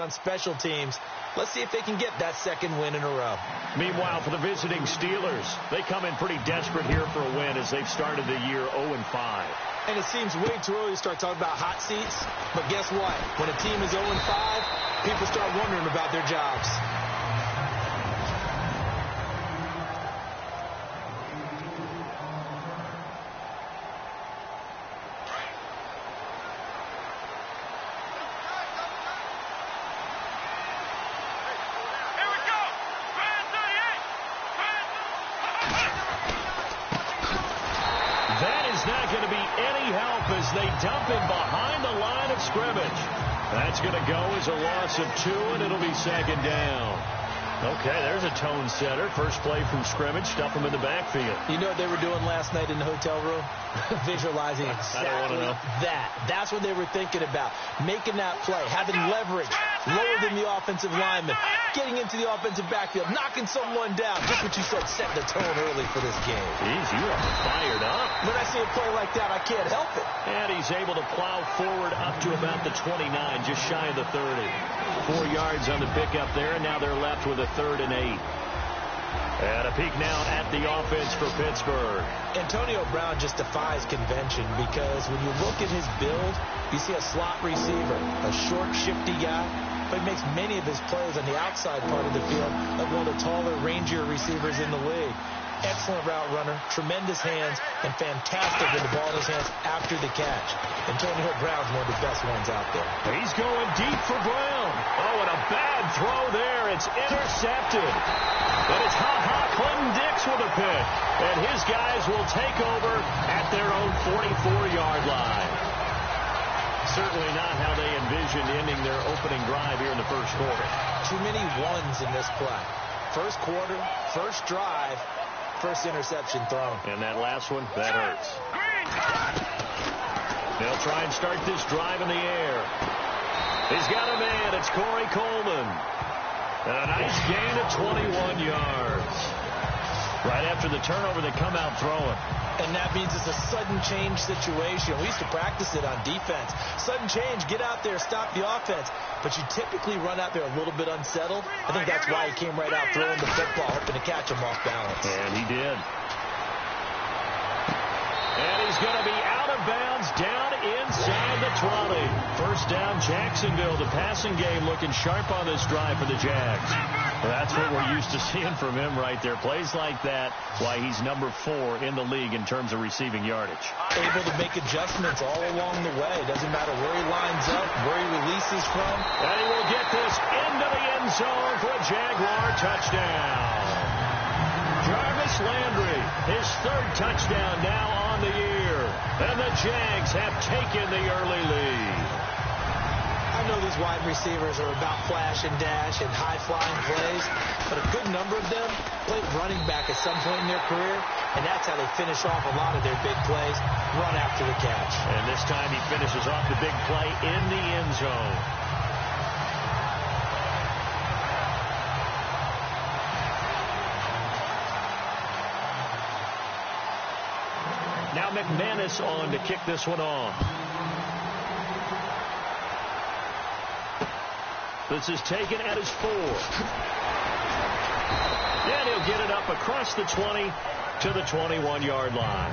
on special teams. Let's see if they can get that second win in a row. Meanwhile, for the visiting Steelers, they come in pretty desperate here for a win as they've started the year 0-5. And it seems way too early to start talking about hot seats. But guess what? When a team is 0-5, people start wondering about their jobs. They dump him behind the line of scrimmage. That's going to go as a loss of 2, and it'll be second down. Okay, there's a tone setter. First play from scrimmage, stuff him in the backfield. You know what they were doing last night in the hotel room? Visualizing exactly that. That's what they were thinking about. Making that play, having leverage, lower than the offensive lineman, getting into the offensive backfield, knocking someone down. Just what you said, setting the tone early for this game. Jeez, you are fired up. When I see a play like that, I can't help it. And he's able to plow forward up to about the 29, just shy of the 30. 4 yards on the pickup there, and now they're left with a 3rd and 8. And a peek now at the offense for Pittsburgh. Antonio Brown just defies convention because when you look at his build, you see a slot receiver, a short, shifty guy, but he makes many of his plays on the outside part of the field like one of the taller, rangier receivers in the league. Excellent route runner, tremendous hands, and fantastic with the ball in his hands after the catch. Antonio Brown's one of the best ones out there. He's going deep for Brown. Oh, and a bad throw there. It's intercepted. But it's Clinton Dix with a pick. And his guys will take over at their own 44-yard line. Certainly not how they envisioned ending their opening drive here in the first quarter. Too many ones in this play. First quarter, first drive, first interception thrown. And that last one, that hurts. They'll try and start this drive in the air. He's got a man. It's Corey Coleman. And a nice gain of 21 yards. Right after the turnover, they come out throwing. And that means it's a sudden change situation. We used to practice it on defense. Sudden change, get out there, stop the offense. But you typically run out there a little bit unsettled. I think that's why he came right out throwing the football, hoping to catch him off balance. And he did. And he's going to be out of bounds down inside the 20. First down, Jacksonville. The passing game looking sharp on this drive for the Jags. That's what we're used to seeing from him right there. Plays like that, why he's number 4 in the league in terms of receiving yardage. Able to make adjustments all along the way. Doesn't matter where he lines up, where he releases from. And he will get this into the end zone for a Jaguar touchdown. Jarvis Landry, his 3rd touchdown now on the year. And the Jags have taken the early lead. I know these wide receivers are about flash and dash and high-flying plays, but a good number of them played running back at some point in their career, and that's how they finish off a lot of their big plays, run after the catch. And this time he finishes off the big play in the end zone. Now McManus on to kick this one off. This is taken at his 4. And he'll get it up across the 20 to the 21-yard line.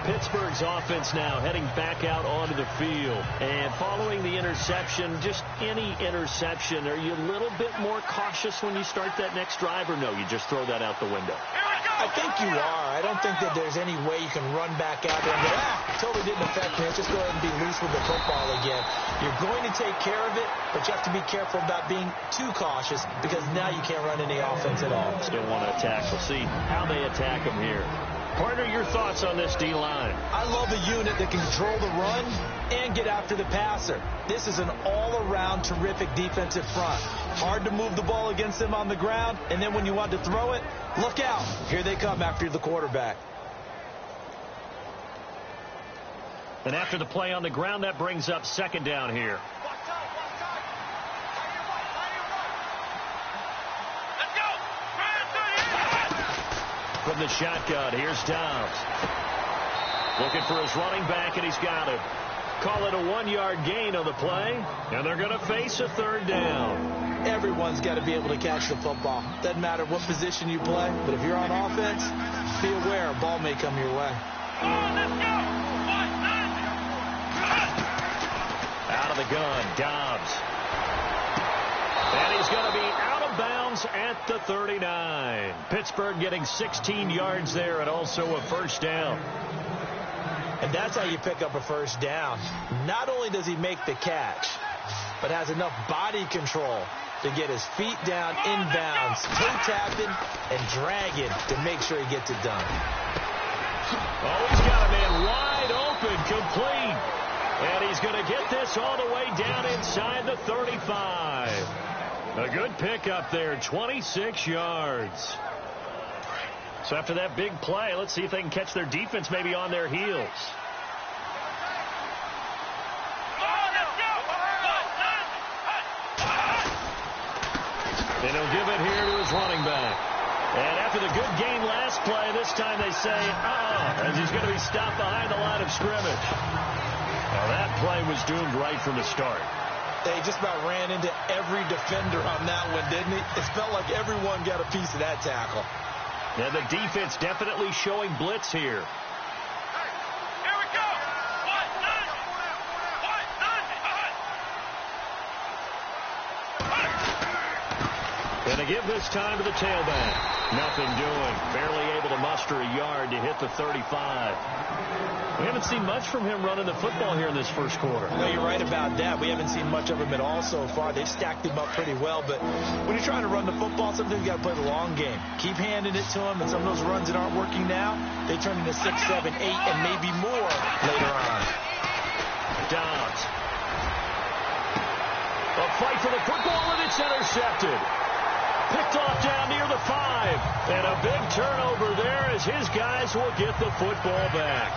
Pittsburgh's offense now heading back out onto the field. And following the interception, just any interception, are you a little bit more cautious when you start that next drive, or no, you just throw that out the window? I think you are. I don't think that there's any way you can run back out there and go, totally didn't affect me. Let's just go ahead and be loose with the football again. You're going to take care of it, but you have to be careful about being too cautious because now you can't run any offense at all. Still want to attack. We'll see how they attack them here. Partner, your thoughts on this D-line? I love a unit that can control the run and get after the passer. This is an all-around terrific defensive front. Hard to move the ball against them on the ground, and then when you want to throw it, look out. Here they come after the quarterback. And after the play on the ground, that brings up second down here. From the shotgun, here's Downs. Looking for his running back, and he's got him. Call it a 1-yard gain on the play, and they're going to face a third down. Everyone's got to be able to catch the football. Doesn't matter what position you play, but if you're on offense, be aware a ball may come your way. Out of the gun, Dobbs. And he's going to be out of bounds at the 39. Pittsburgh getting 16 yards there and also a first down. And that's how you pick up a first down. Not only does he make the catch, but has enough body control to get his feet down inbounds, toe tapping and dragging to make sure he gets it done. Oh, he's got a man wide open, complete. And he's going to get this all the way down inside the 35. A good pickup there, 26 yards. So after that big play, let's see if they can catch their defense maybe on their heels. And he'll give it here to his running back. And after the good game last play, this time they say, as he's going to be stopped behind the line of scrimmage. Now that play was doomed right from the start. They just about ran into every defender on that one, didn't he? It felt like everyone got a piece of that tackle. And the defense definitely showing blitz here. Here we go. And to give this time to the tailback. Nothing doing. Barely able to muster a yard to hit the 35. We haven't seen much from him running the football here in this first quarter. No, you're right about that. We haven't seen much of him at all so far. They've stacked him up pretty well, but when you're trying to run the football, sometimes you got to play the long game. Keep handing it to him, and some of those runs that aren't working now, they turn into 6, 7, 8, and maybe more later on. Dobbs. A fight for the football, and it's intercepted. Picked off down near the 5. And a big turnover there as his guys will get the football back.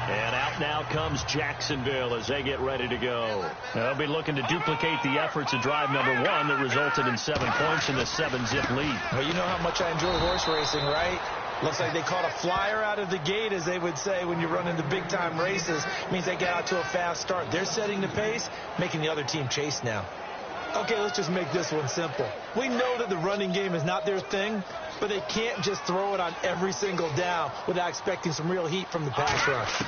And out now comes Jacksonville as they get ready to go. They'll be looking to duplicate the efforts of drive number 1 that resulted in 7 points in the 7-zip lead. Well, you know how much I enjoy horse racing, right? Looks like they caught a flyer out of the gate, as they would say when you run into big-time races. It means they get out to a fast start. They're setting the pace, making the other team chase now. Okay, let's just make this one simple. We know that the running game is not their thing, but they can't just throw it on every single down without expecting some real heat from the pass rush.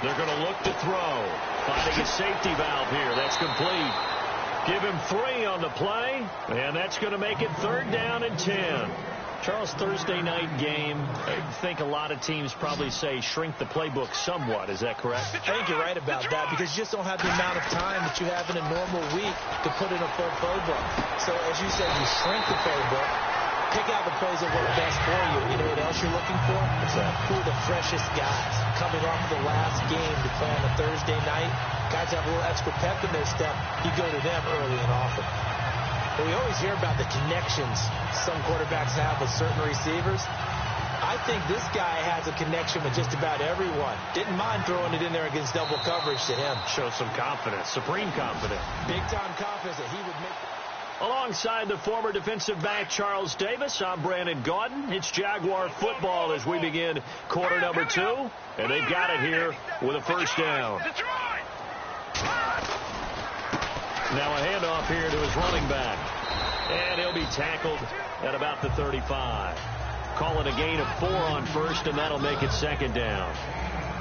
They're going to look to throw. Finding a safety valve here. That's complete. Give him 3 on the play, and that's going to make it 3rd down and 10. Charles, Thursday night game, I think a lot of teams probably say shrink the playbook somewhat. Is that correct? I think you're right about that, because you just don't have the amount of time that you have in a normal week to put in a full playbook. So, as you said, you shrink the playbook, pick out the plays that work best for you. You know what else you're looking for? What's that? Who are the freshest guys coming off the last game to play on a Thursday night? Guys have a little extra pep in their step. You go to them early and often. But we always hear about the connections some quarterbacks have with certain receivers. I think this guy has a connection with just about everyone. Didn't mind throwing it in there against double coverage to him. Shows some confidence, supreme confidence. Big-time confidence that he would make. Alongside the former defensive back Charles Davis, I'm Brandon Gaudin. It's Jaguar football as we begin quarter number 2. And they've got it here with a first down. Now a handoff here to his running back. And he'll be tackled at about the 35. Call it a gain of 4 on first, and that'll make it 2nd down.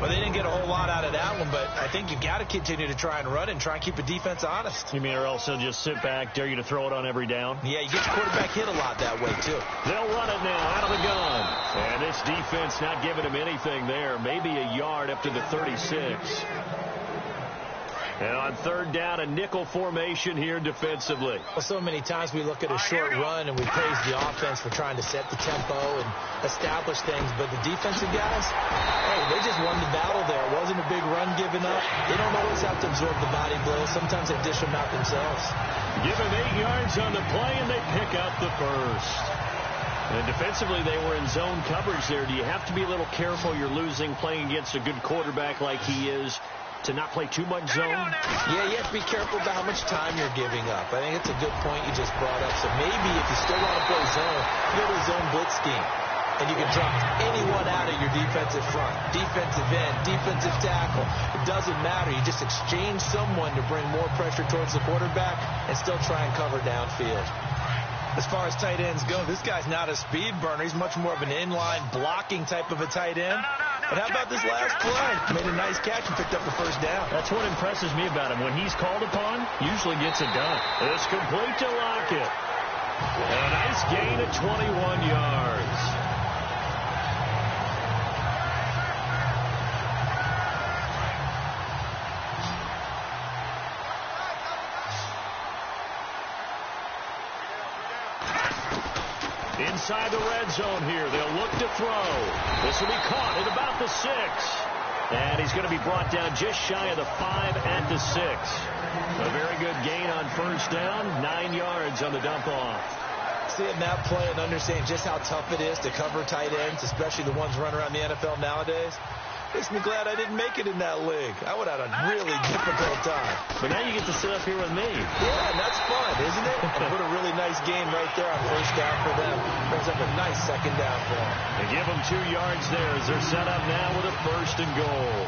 Well, they didn't get a whole lot out of that one, but I think you've got to continue to try and run and try and keep the defense honest. You mean, or else they'll just sit back, dare you to throw it on every down? Yeah, you get your quarterback hit a lot that way, too. They'll run it now out of the gun. And this defense not giving him anything there. Maybe a yard up to the 36. And on 3rd down, a nickel formation here defensively. Well, so many times we look at a short run and we praise the offense for trying to set the tempo and establish things. But the defensive guys, hey, they just won the battle there. It wasn't a big run given up. They don't always have to absorb the body blows. Sometimes they dish them out themselves. Give him 8 yards on the play, and they pick up the first. And defensively, they were in zone coverage there. Do you have to be a little careful? You're losing playing against a good quarterback like he is. to not play too much zone? Yeah, you have to be careful about how much time you're giving up. I think it's a good point you just brought up. So maybe if you still want to play zone, you go to a zone blitz scheme. And you can drop anyone out of your defensive front, defensive end, defensive tackle. It doesn't matter. You just exchange someone to bring more pressure towards the quarterback and still try and cover downfield. As far as tight ends go, this guy's not a speed burner. He's much more of an inline blocking type of a tight end. But how about this last play? Made a nice catch and picked up the first down. That's what impresses me about him. When he's called upon, usually gets it done. It's complete to Lockett. A nice gain of 21 yards. Inside the red zone here. They'll look to throw. This will be caught at about the 6. And he's going to be brought down just shy of the 5 at the 6. A very good gain on first down. 9 yards on the dump off. Seeing that play and understanding just how tough it is to cover tight ends, especially the ones running around the NFL nowadays, makes me glad I didn't make it in that league. I would have had a really difficult time. But now you get to sit up here with me. Yeah, and that's fun, isn't it? And put a really nice game right there on first down for them. Brings up a nice second down for them. They give them 2 yards there as they're set up now with a first and goal.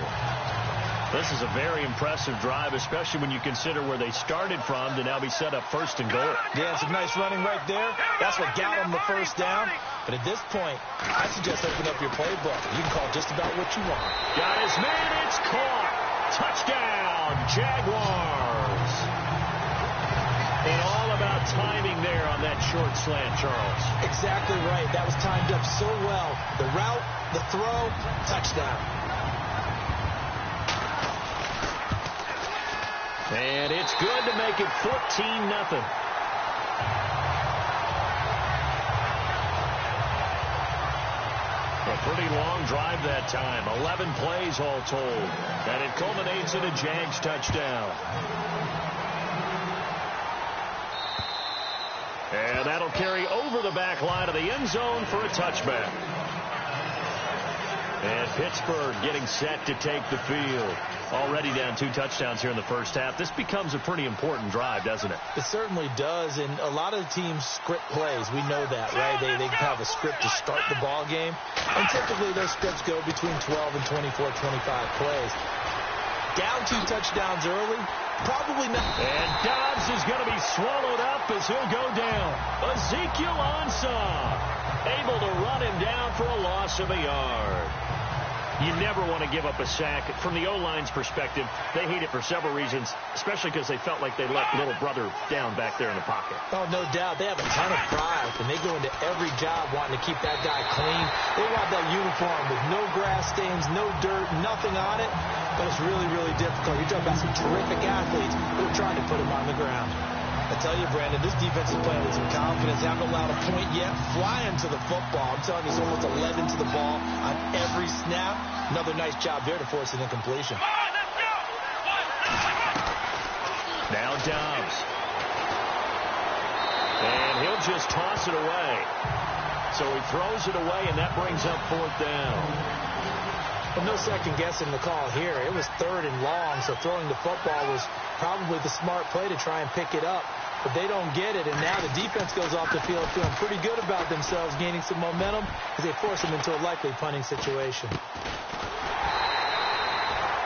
This is a very impressive drive, especially when you consider where they started from to now be set up first and goal. Yeah, some nice running right there. That's what got them the first down. But at this point, I suggest open up your playbook. You can call just about what you want. Got his man. It's caught. Touchdown, Jaguars. And all about timing there on that short slant, Charles. Exactly right. That was timed up so well. The route, the throw, touchdown. And it's good to make it 14-0. A pretty long drive that time. 11 plays all told. And it culminates in a Jags touchdown. And that'll carry over the back line of the end zone for a touchback. And Pittsburgh getting set to take the field. Already down 2 touchdowns here in the first half. This becomes a pretty important drive, doesn't it? It certainly does, and a lot of the teams script plays. We know that, right? They have a script to start the ball game, and typically those scripts go between 12 and 24, 25 plays. Down 2 touchdowns early, probably not. And Dobbs is going to be swallowed up as he'll go down. Ezekiel Ansah able to run him down for a loss of a yard. You never want to give up a sack. From the O-line's perspective, they hate it for several reasons, especially because they felt like they let little brother down back there in the pocket. Oh, no doubt. They have a ton of pride, and they go into every job wanting to keep that guy clean. They want that uniform with no grass stains, no dirt, nothing on it, but it's really, really difficult. You're talking about some terrific athletes who are trying to put him on the ground. I tell you, Brandon, this defense is playing with some confidence. They haven't allowed a point yet. Flying to the football. I'm telling you, it's almost 11 to the ball on every snap. Another nice job there to force an incompletion. Now Dobbs. And he'll just toss it away. So he throws it away, and that brings up 4th down. Well, no second guessing the call here. It was 3rd and long, so throwing the football was probably the smart play to try and pick it up. But they don't get it, and now the defense goes off the field feeling pretty good about themselves, gaining some momentum as they force them into a likely punting situation.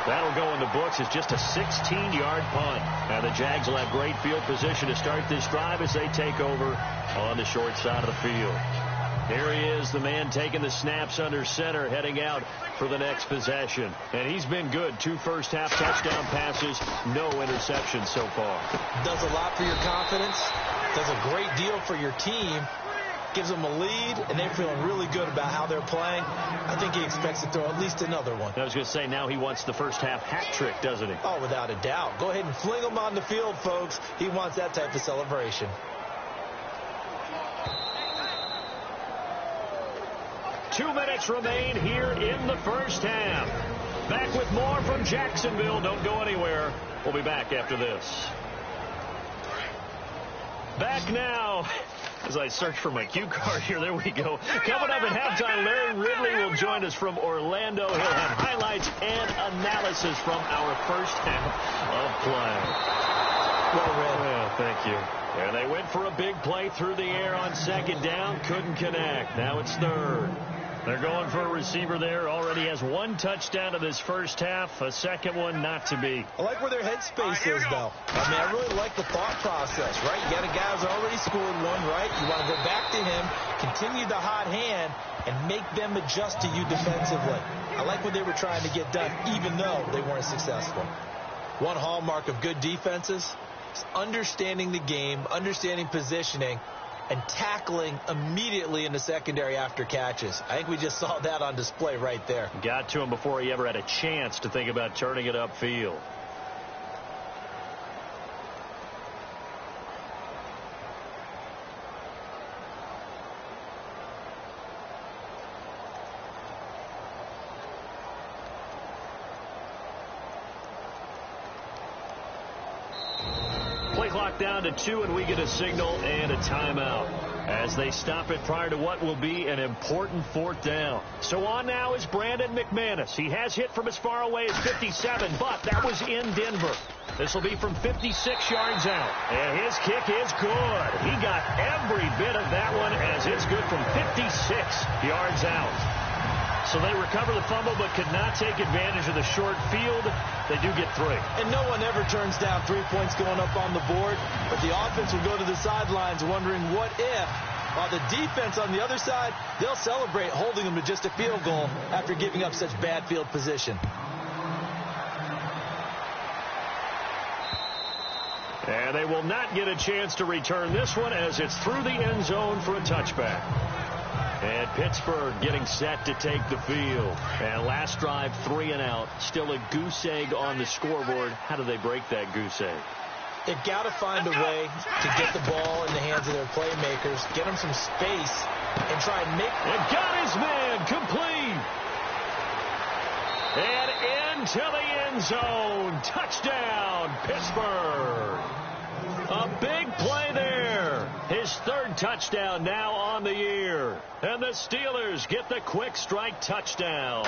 That'll go in the books as just a 16-yard punt. Now the Jags will have great field position to start this drive as they take over on the short side of the field. Here he is, the man taking the snaps under center, heading out for the next possession. And he's been good. 2 first-half touchdown passes, no interceptions so far. Does a lot for your confidence. Does a great deal for your team. Gives them a lead, and they're feeling really good about how they're playing. I think he expects to throw at least another one. I was going to say, now he wants the first-half hat trick, doesn't he? Oh, without a doubt. Go ahead and fling him on the field, folks. He wants that type of celebration. 2 minutes remain here in the first half. Back with more from Jacksonville. Don't go anywhere. We'll be back after this. Back now As I search for my cue card here, there we go. Coming up at halftime, Larry Ridley will join us from Orlando. He'll have highlights and analysis from our first half of play. Well read. Yeah, thank you. And they went for a big play through the air on second down. Couldn't connect. Now it's third. They're going for a receiver there. Already has one touchdown in this first half. A second one not to be. I like where their headspace is, though. I mean, I really like the thought process, right? You got a guy who's already scored one, right? You want to go back to him, continue the hot hand, and make them adjust to you defensively. I like what they were trying to get done, even though they weren't successful. One hallmark of good defenses is understanding the game, understanding positioning, and tackling immediately in the secondary after catches. I think we just saw that on display right there. Got to him before he ever had a chance to think about turning it upfield. Play clock down to 2, and we get a signal and a timeout as they stop it prior to what will be an important fourth down. So on now is Brandon McManus. He has hit from as far away as 57, but that was in Denver. This will be from 56 yards out, and his kick is good. He got every bit of that one as it's good from 56 yards out. So they recover the fumble but could not take advantage of the short field. They do get 3. And no one ever turns down 3 points going up on the board, but the offense will go to the sidelines wondering what if, while the defense on the other side, they'll celebrate holding them to just a field goal after giving up such bad field position. And they will not get a chance to return this one as it's through the end zone for a touchback. And Pittsburgh getting set to take the field. And last drive, 3 and out. Still a goose egg on the scoreboard. How do they break that goose egg? They've got to find a way to get the ball in the hands of their playmakers, get them some space, and try and make... And got his man complete. And into the end zone. Touchdown, Pittsburgh. A big play there. His third touchdown now on the year. And the Steelers get the quick strike touchdown.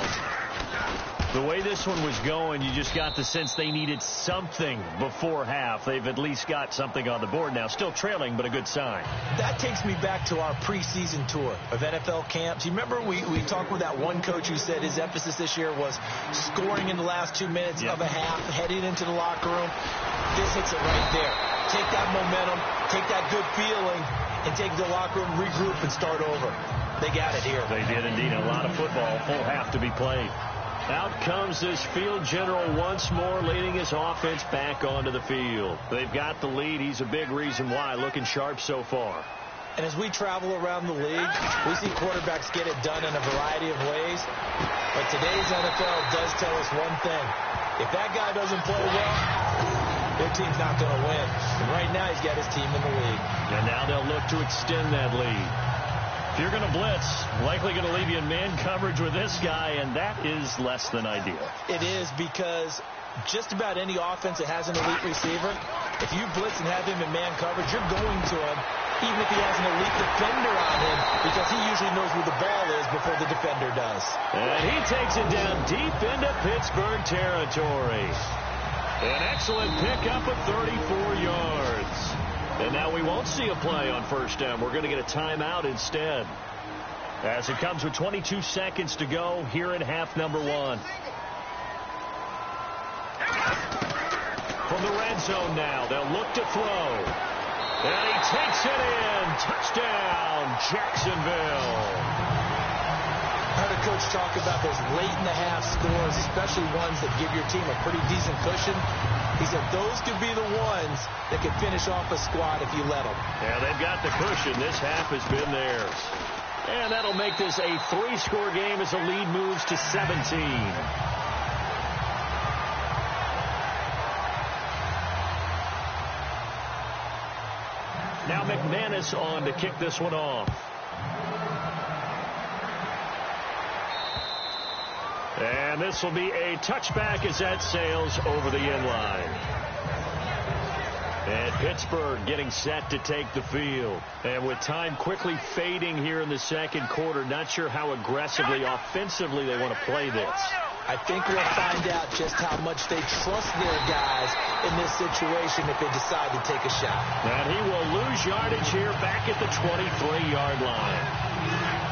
The way this one was going, you just got the sense they needed something before half. They've at least got something on the board now. Still trailing, but a good sign. That takes me back to our preseason tour of NFL camps. You remember we talked with that one coach who said his emphasis this year was scoring in the last 2 minutes of a half, heading into the locker room. This hits it right there. Take that momentum, take that good feeling, and take the locker room, regroup, and start over. They got it here. They did indeed. A lot of football, full half to be played. Out comes this field general once more, leading his offense back onto the field. They've got the lead. He's a big reason why. Looking sharp so far. And as we travel around the league, we see quarterbacks get it done in a variety of ways. But today's NFL does tell us one thing. If that guy doesn't play well, their team's not going to win. And right now, he's got his team in the league. And now they'll look to extend that lead. If you're going to blitz, likely going to leave you in man coverage with this guy, and that is less than ideal. It is, because just about any offense that has an elite receiver, if you blitz and have him in man coverage, you're going to him, even if he has an elite defender on him, because he usually knows where the ball is before the defender does. And he takes it down deep into Pittsburgh territory. An excellent pickup of 34 yards. And now we won't see a play on first down. We're going to get a timeout instead. As it comes with 22 seconds to go here in half number 1. From the red zone now, they'll look to throw. And he takes it in. Touchdown, Jacksonville. I heard a coach talk about those late-in-the-half scores, especially ones that give your team a pretty decent cushion. He said those could be the ones that could finish off a squad if you let them. Yeah, they've got the cushion. This half has been theirs. And that'll make this a 3-score game as the lead moves to 17. Now McManus on to kick this one off. And this will be a touchback as that sails over the end line. And Pittsburgh getting set to take the field. And with time quickly fading here in the second quarter, not sure how aggressively, offensively they want to play this. I think we'll find out just how much they trust their guys in this situation if they decide to take a shot. And he will lose yardage here back at the 23-yard line.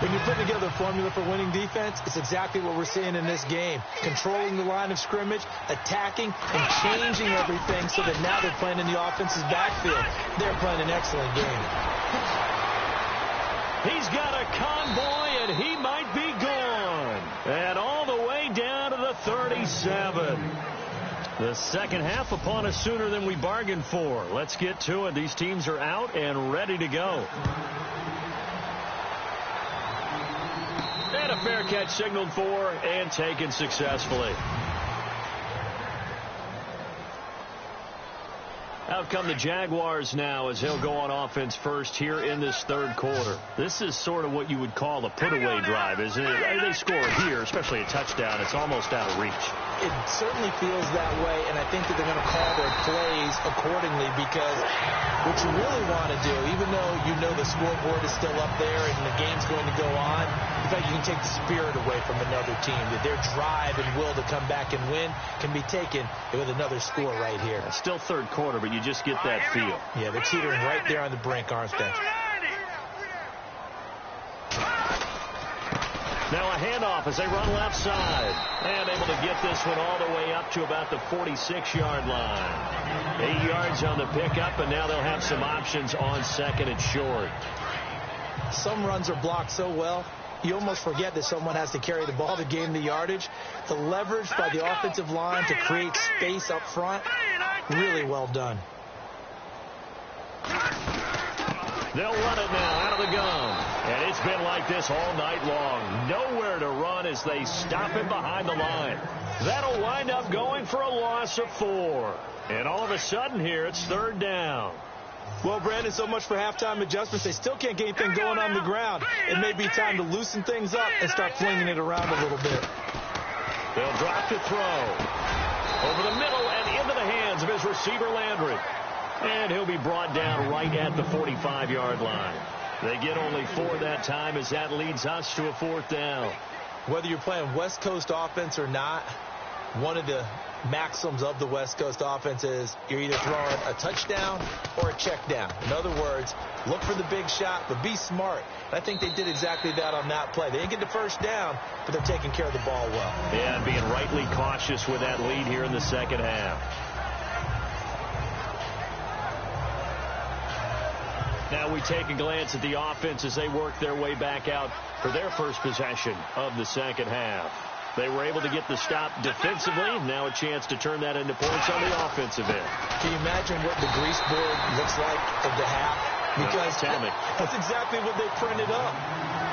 When you put together a formula for winning defense, it's exactly what we're seeing in this game. Controlling the line of scrimmage, attacking, and changing everything so that now they're playing in the offense's backfield. They're playing an excellent game. He's got a convoy, and he might be gone. And all the way down to the 37. The second half upon us sooner than we bargained for. Let's get to it. These teams are out and ready to go. And a fair catch signaled for and taken successfully. Out come the Jaguars now as he'll go on offense first here in this third quarter. This is sort of what you would call a put-away drive, isn't it? They score here, especially a touchdown. It's almost out of reach. It certainly feels that way, and I think that they're going to call their plays accordingly because what you really want to do, even though you know the scoreboard is still up there and the game's going to go on, in fact, you can take the spirit away from another team. That their drive and will to come back and win can be taken with another score right here. Still third quarter, but you just get that feel. Yeah, they're teetering right there on the brink, aren't they? Now a handoff as they run left side. And able to get this one all the way up to about the 46-yard line. 8 yards on the pickup, and now they'll have some options on second and short. Some runs are blocked so well, you almost forget that someone has to carry the ball to gain the yardage. The leverage by the offensive line to create space up front, really well done. They'll run it now out of the gun. And it's been like this all night long. Nowhere to run as they stop him behind the line. That'll wind up going for a loss of 4. And all of a sudden here, it's third down. Well, Brandon, so much for halftime adjustments. They still can't get anything going on the ground. It may be time to loosen things up and start flinging it around a little bit. They'll drop to throw. Over the middle and into the hands of his receiver, Landry. And he'll be brought down right at the 45-yard line. They get only 4 that time as that leads us to a fourth down. Whether you're playing West Coast offense or not, one of the maxims of the West Coast offense is you're either throwing a touchdown or a check down. In other words, look for the big shot, but be smart. And I think they did exactly that on that play. They didn't get the first down, but they're taking care of the ball well. Yeah, and being rightly cautious with that lead here in the second half. Now we take a glance at the offense as they work their way back out for their first possession of the second half. They were able to get the stop defensively. Now a chance to turn that into points on the offensive end. Can you imagine what the grease board looks like of the half? Because that's exactly what they printed up.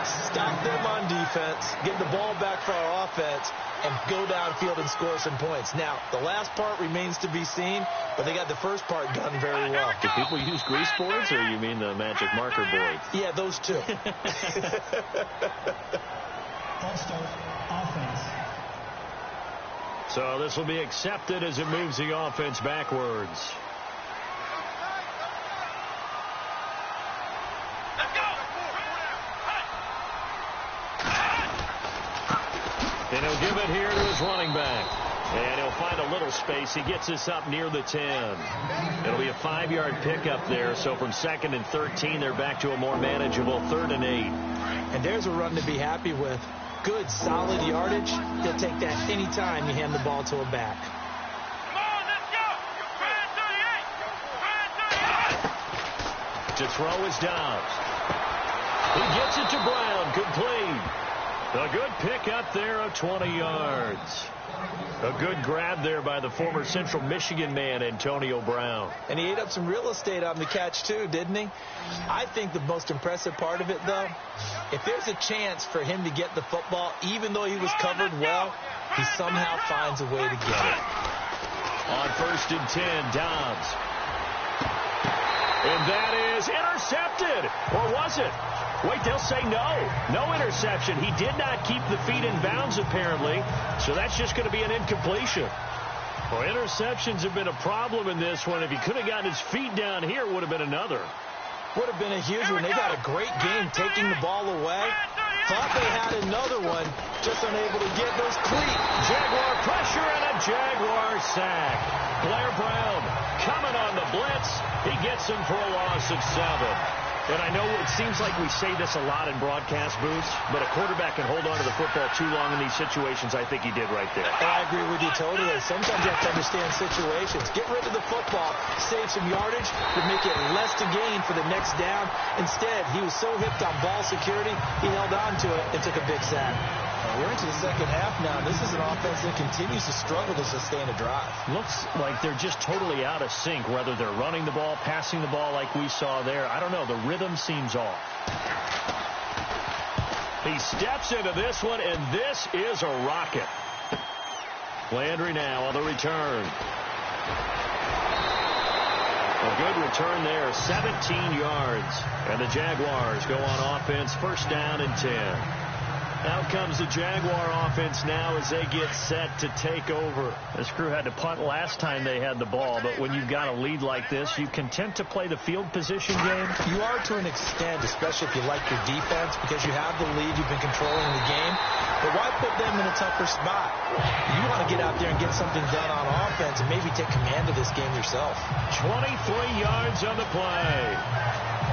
Stop them on defense, get the ball back for our offense, and go downfield and score some points. Now, the last part remains to be seen, but they got the first part done very well. Do people use grease boards, or you mean the magic marker board? Yeah, those two. So this will be accepted as it moves the offense backwards. And he'll give it here to his running back. And he'll find a little space. He gets us up near the 10. It'll be a 5-yard pickup there. So from 2nd and 13, they're back to a more manageable 3rd and 8. And there's a run to be happy with. Good, solid yardage. They'll take that any time you hand the ball to a back. Come on, let's go. To throw is Dobbs. He gets it to Brown. Complete. A good pickup there of 20 yards. A good grab there by the former Central Michigan man, Antonio Brown. And he ate up some real estate on the catch, too, didn't he? I think the most impressive part of it, though, if there's a chance for him to get the football, even though he was covered well, he somehow finds a way to get it. On 1st and 10, Dobbs. And that is intercepted. Or was it? Wait, they'll say no. No interception. He did not keep the feet in bounds, apparently. So that's just going to be an incompletion. Well, interceptions have been a problem in this one. If he could have gotten his feet down here, it would have been another. Would have been a huge one. They got a great game taking the ball away. Thought they had another one, just unable to get those cleats. Jaguar pressure and a Jaguar sack. Blair Brown coming on the blitz. He gets him for a loss of 7. And I know it seems like we say this a lot in broadcast booths, but a quarterback can hold on to the football too long in these situations. I think he did right there. And I agree with you totally. Sometimes you have to understand situations. Get rid of the football, save some yardage, but make it less to gain for the next down. Instead, he was so hipped on ball security, he held on to it and took a big sack. We're into the second half now. This is an offense that continues to struggle to sustain a drive. Looks like they're just totally out of sync, whether they're running the ball, passing the ball like we saw there. I don't know. The rhythm seems off. He steps into this one, and this is a rocket. Landry now on the return. A good return there, 17 yards. And the Jaguars go on offense, first down and 10. Out comes the Jaguar offense now as they get set to take over. This crew had to punt last time they had the ball, but when you've got a lead like this, you content to play the field position game? You are to an extent, especially if you like your defense, because you have the lead, you've been controlling the game. But why put them in a tougher spot? You want to get out there and get something done on offense and maybe take command of this game yourself. 23 yards on the play.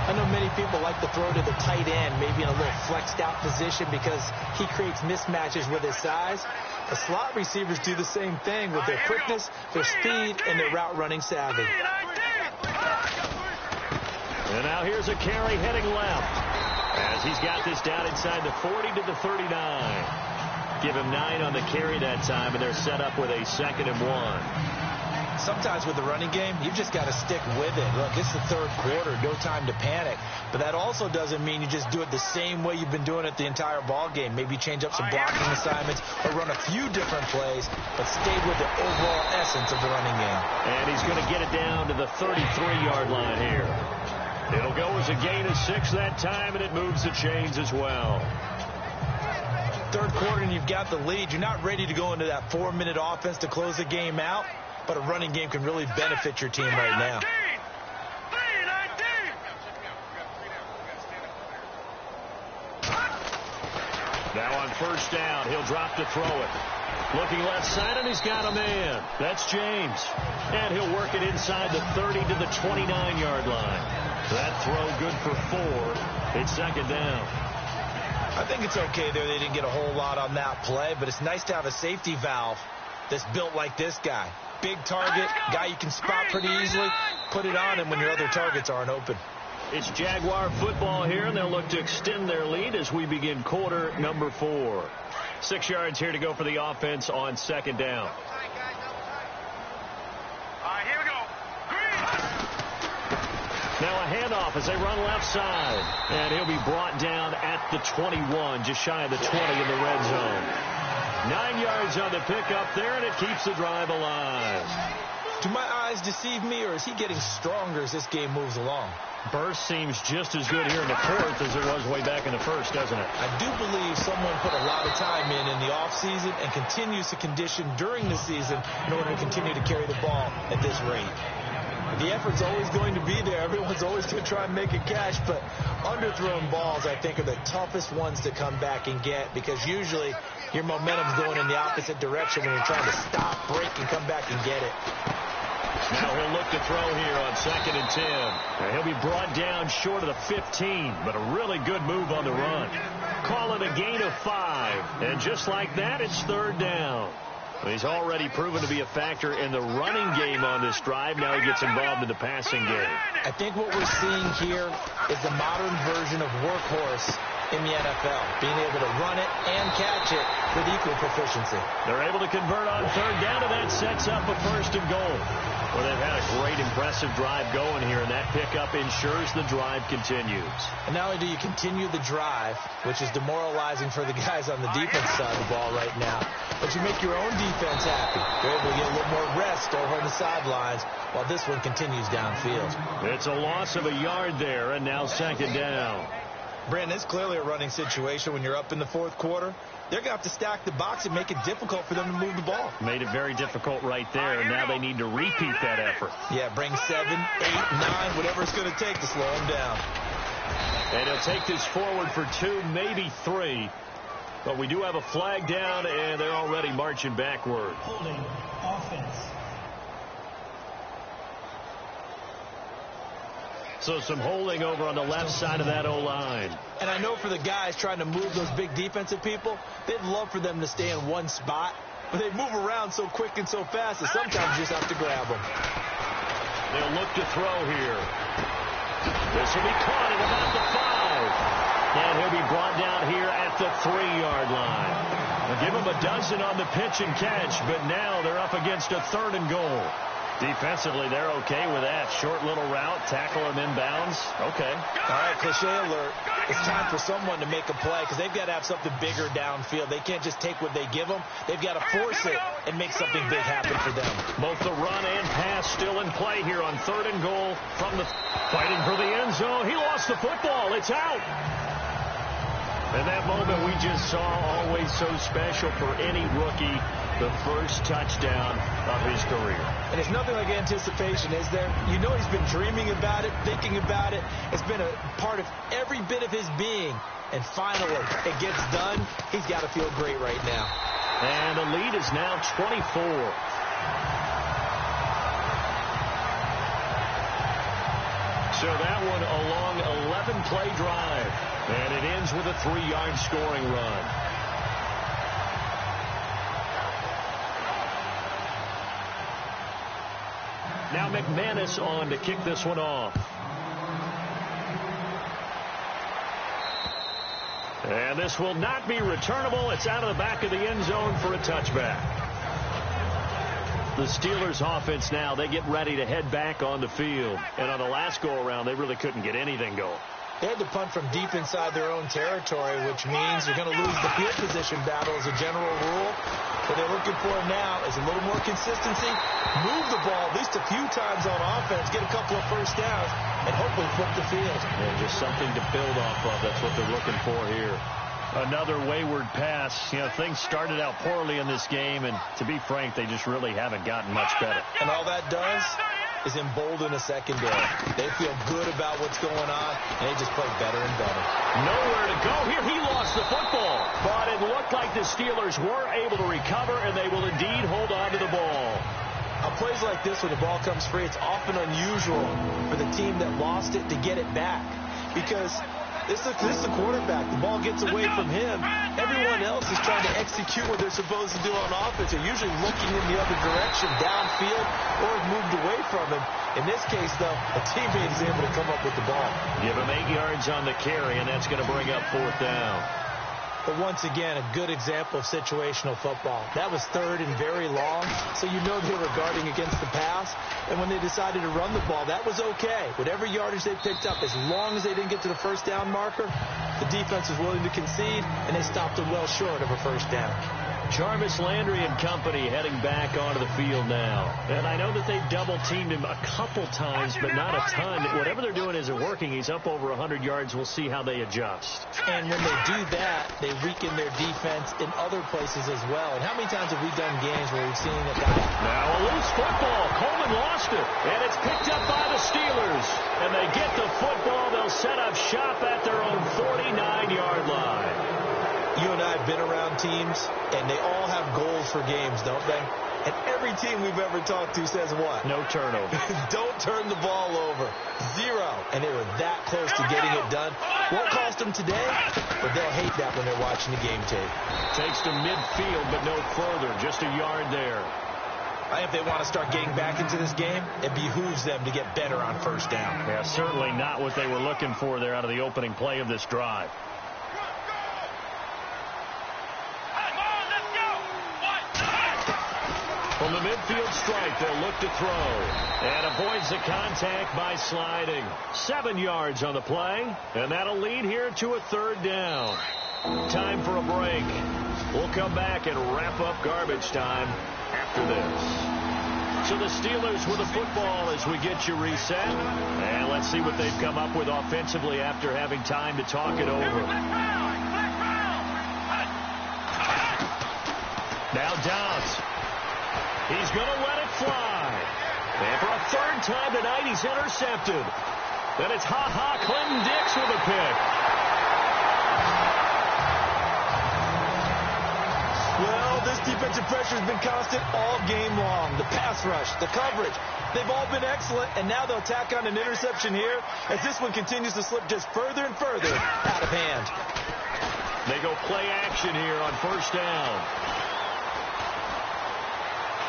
I know many people like to throw to the tight end, maybe in a little flexed out position because he creates mismatches with his size. The slot receivers do the same thing with their quickness, their speed, and their route running savvy. And now here's a carry heading left as he's got this down inside the 40 to the 39. Give him 9 on the carry that time, and they're set up with a 2nd and 1. Sometimes with the running game, you've just got to stick with it. Look, it's the third quarter, no time to panic. But that also doesn't mean you just do it the same way you've been doing it the entire ball game. Maybe change up some blocking assignments or run a few different plays, but stay with the overall essence of the running game. And he's going to get it down to the 33-yard line here. It'll go as a gain of 6 that time, and it moves the chains as well. Third quarter, and you've got the lead. You're not ready to go into that 4-minute offense to close the game out. But a running game can really benefit your team right now. Now on first down, he'll drop to throw it. Looking left side, and he's got a man. That's James. And he'll work it inside the 30 to the 29-yard line. That throw good for 4. It's 2nd down. I think it's okay there. They didn't get a whole lot on that play, but it's nice to have a safety valve that's built like this guy. Big target, guy you can spot pretty easily. Put it on him when your other targets aren't open. It's Jaguar football here, and they'll look to extend their lead as we begin quarter number 4. 6 yards here to go for the offense on 2nd down. All right, here we go. Now a handoff as they run left side. And he'll be brought down at the 21, just shy of the 20 in the red zone. 9 yards on the pickup there, and it keeps the drive alive. Do my eyes deceive me, or is he getting stronger as this game moves along? Burst seems just as good here in the 4th as it was way back in the 1st, doesn't it? I do believe someone put a lot of time in the offseason and continues to condition during the season in order to continue to carry the ball at this rate. The effort's always going to be there. Everyone's always going to try and make a catch, but underthrown balls, I think, are the toughest ones to come back and get because usually your momentum's going in the opposite direction when you're trying to stop, break, and come back and get it. Now he'll look to throw here on 2nd and 10. And he'll be brought down short of the 15, but a really good move on the run. Call it a gain of 5, and just like that, it's 3rd down. He's already proven to be a factor in the running game on this drive. Now he gets involved in the passing game. I think what we're seeing here is the modern version of workhorse in the NFL, being able to run it and catch it with equal proficiency. They're able to convert on 3rd down, and that sets up a 1st and goal. Well, they've had a great, impressive drive going here, and that pickup ensures the drive continues. And not only do you continue the drive, which is demoralizing for the guys on the defense side of the ball right now, but you make your own defense happy. You're able to get a little more rest over on the sidelines while this one continues downfield. It's a loss of a yard there, and now 2nd down. Brandon, it's clearly a running situation when you're up in the fourth quarter. They're going to have to stack the box and make it difficult for them to move the ball. Made it very difficult right there, and now they need to repeat that effort. Yeah, bring 7, 8, 9, whatever it's going to take to slow them down. And he'll take this forward for 2, maybe 3. But we do have a flag down, and they're already marching backward. Holding offense. So some holding over on the left side of that O-line. And I know for the guys trying to move those big defensive people, they'd love for them to stay in one spot. But they move around so quick and so fast that sometimes you just have to grab them. They'll look to throw here. This will be caught at about the 5. And he'll be brought down here at the 3-yard line. They'll give him a dozen on the pitch and catch, but now they're up against a 3rd and goal. Defensively, they're okay with that. Short little route, tackle him inbounds. Okay. All right, cliche alert. It's time for someone to make a play because they've got to have something bigger downfield. They can't just take what they give them. They've got to force it and make something big happen for them. Both the run and pass still in play here on 3rd and goal from the fighting for the end zone. He lost the football. It's out. And that moment we just saw, always so special for any rookie, the first touchdown of his career. And it's nothing like anticipation, is there? You know he's been dreaming about it, thinking about it. It's been a part of every bit of his being. And finally, it gets done. He's got to feel great right now. And the lead is now 24. So that one a long 11-play drive. And it ends with a 3-yard scoring run. Now McManus on to kick this one off. And this will not be returnable. It's out of the back of the end zone for a touchback. The Steelers offense now, they get ready to head back on the field. And on the last go-around, they really couldn't get anything going. They had to punt from deep inside their own territory, which means you're going to lose the field position battle as a general rule. What they're looking for now is a little more consistency, move the ball at least a few times on offense, get a couple of first downs, and hopefully flip the field. And just something to build off of. That's what they're looking for here. Another wayward pass. You know, things started out poorly in this game, and to be frank, they just really haven't gotten much better. And all that does is embolden a secondary. They feel good about what's going on, and they just play better and better. Nowhere to go here. He lost the football. But it looked like the Steelers were able to recover, and they will indeed hold on to the ball. On plays like this, when the ball comes free, it's often unusual for the team that lost it to get it back. Because this is the quarterback. The ball gets away from him. Everyone else is trying to execute what they're supposed to do on offense. They're usually looking in the other direction, downfield, or have moved away from him. In this case, though, a teammate is able to come up with the ball. Give him 8 yards on the carry, and that's going to bring up 4th down. But once again, a good example of situational football. That was 3rd and very long, so you know they were guarding against the pass. And when they decided to run the ball, that was okay. Whatever yardage they picked up, as long as they didn't get to the first down marker, the defense was willing to concede, and they stopped them well short of a first down. Jarvis Landry and company heading back onto the field now. And I know that they've double-teamed him a couple times, but not a ton. Whatever they're doing isn't working. He's up over 100 yards. We'll see how they adjust. And when they do that, they weaken their defense in other places as well. And how many times have we done games where we've seen a guy... Now a loose football. Coleman lost it. And it's picked up by the Steelers. And they get the football. They'll set up shop at their own 49-yard line. You and I have been around teams, and they all have goals for games, don't they? And every team we've ever talked to says what? No turnover. Don't turn the ball over. 0. And they were that close to getting it done. Won't cost them today, but they'll hate that when they're watching the game tape. Takes to midfield, but no further. Just a yard there. If they want to start getting back into this game, it behooves them to get better on first down. Yeah, certainly not what they were looking for there out of the opening play of this drive. From the midfield stripe, they'll look to throw. And avoids the contact by sliding. 7 yards on the play. And that'll lead here to a 3rd down. Time for a break. We'll come back and wrap up garbage time after this. So the Steelers with the football as we get you reset. And let's see what they've come up with offensively after having time to talk it over. Now Downs. He's going to let it fly. And for a third time tonight, he's intercepted. Then it's Clinton Dix with a pick. Well, this defensive pressure has been constant all game long. The pass rush, the coverage, they've all been excellent, and now they'll tack on an interception here as this one continues to slip just further and further out of hand. They go play action here on first down.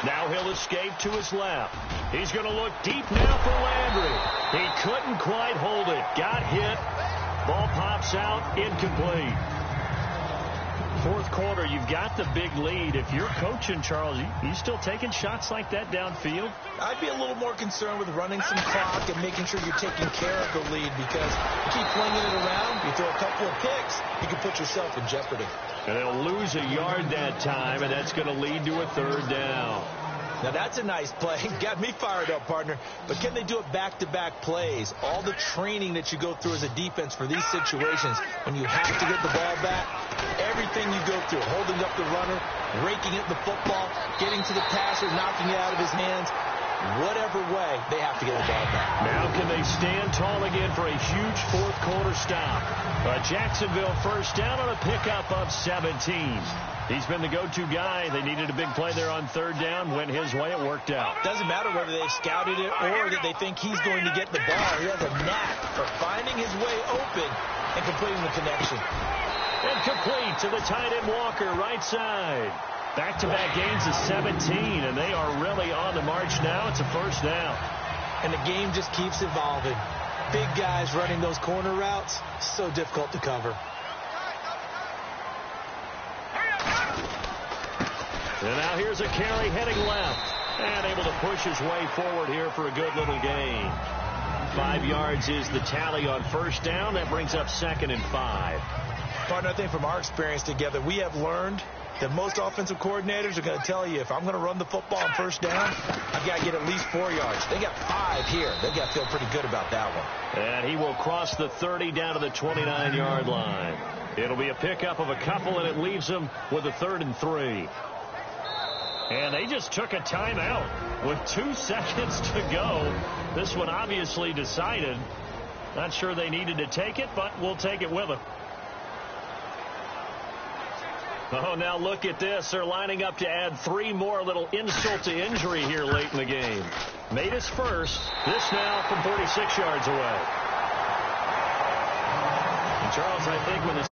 Now he'll escape to his left. He's going to look deep now for Landry. He couldn't quite hold it. Got hit. Ball pops out. Incomplete. Fourth quarter, you've got the big lead. If you're coaching, Charles, you still taking shots like that downfield? I'd be a little more concerned with running some clock and making sure you're taking care of the lead, because you keep flinging it around, you throw a couple of picks, you can put yourself in jeopardy. And they'll lose a yard that time, and that's going to lead to a third down. Now, that's a nice play. Got me fired up, partner. But can they do it back-to-back plays? All the training that you go through as a defense for these situations, when you have to get the ball back, everything you go through, holding up the runner, raking at the football, getting to the passer, knocking it out of his hands, whatever way, they have to get the ball back. Now can they stand tall again for a huge fourth quarter stop? Jacksonville first down on a pickup of 17. He's been the go-to guy. They needed a big play there on third down. Went his way. It worked out. Doesn't matter whether they've scouted it or that they think he's going to get the ball. He has a knack for finding his way open and completing the connection. And complete to the tight end Walker, right side. Back-to-back gains of 17, and they are really on the march now. It's a first down. And the game just keeps evolving. Big guys running those corner routes, so difficult to cover. And now here's a carry heading left. And able to push his way forward here for a good little gain. 5 yards is the tally on first down. That brings up 2nd and 5. Partner, I think from our experience together, we have learned that most offensive coordinators are going to tell you, if I'm going to run the football on first down, I've got to get at least 4 yards. They got 5 here. They got to feel pretty good about that one. And he will cross the 30 down to the 29-yard line. It'll be a pickup of a couple, and it leaves them with a 3rd and 3. And they just took a timeout with 2 seconds to go. This one obviously decided. Not sure they needed to take it, but we'll take it with them. Oh, now look at this. They're lining up to add 3 more, little insult to injury here late in the game. Made his first. This now from 46 yards away. And Charles, I think when the